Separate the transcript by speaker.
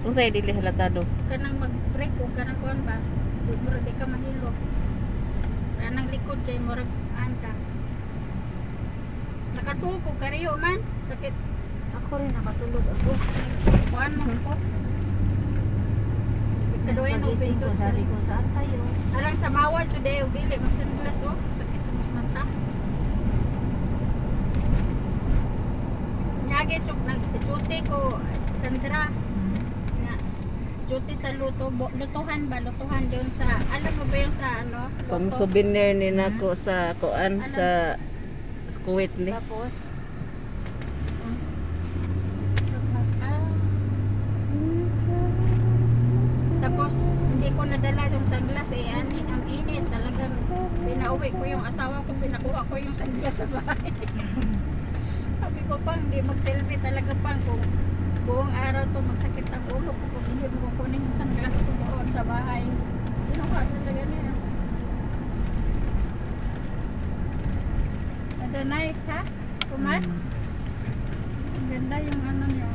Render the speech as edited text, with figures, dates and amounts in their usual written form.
Speaker 1: Kung sa'yo dili halatado.
Speaker 2: Kanang mag-break o kanang kuan ba? Murag di ka mahilo. Kanang likod kay murag anta. Nakatuko kariyo man, sakit.
Speaker 3: Ako rin nakatulog ako.
Speaker 2: Kuan mo ko. Kaduay no
Speaker 3: Pagising ko,
Speaker 2: pindot
Speaker 3: sabi ko, saan tayo?
Speaker 2: arang sa mawa today o dili magsunglas oh. Sakit sa mas mata. Nyage chok nag-duty ko Sandra. Nga duty sa lutuhan ba? Lutuhan doon sa alam mo ba yung sa ano?
Speaker 1: Pang
Speaker 2: Luto?
Speaker 1: souvenir ni nako sa kuan
Speaker 2: Alam.
Speaker 1: sa Kuwait ni.
Speaker 3: Tapos,
Speaker 2: Tapos hindi ko nadala yung sunglass eh ani ang init talagang pinauwi ko yung asawa ko pinakuha ko yung sunglass sa bahay. Sabi ko pang hindi mag-selfie talaga pang kung buong araw to magsakit ang ulo ko kung hindi mo kukunin yung sunglass ko doon sa bahay. Pinuha talaga niya. Ada nice ha? Kumat? Ang ganda yung ano niya.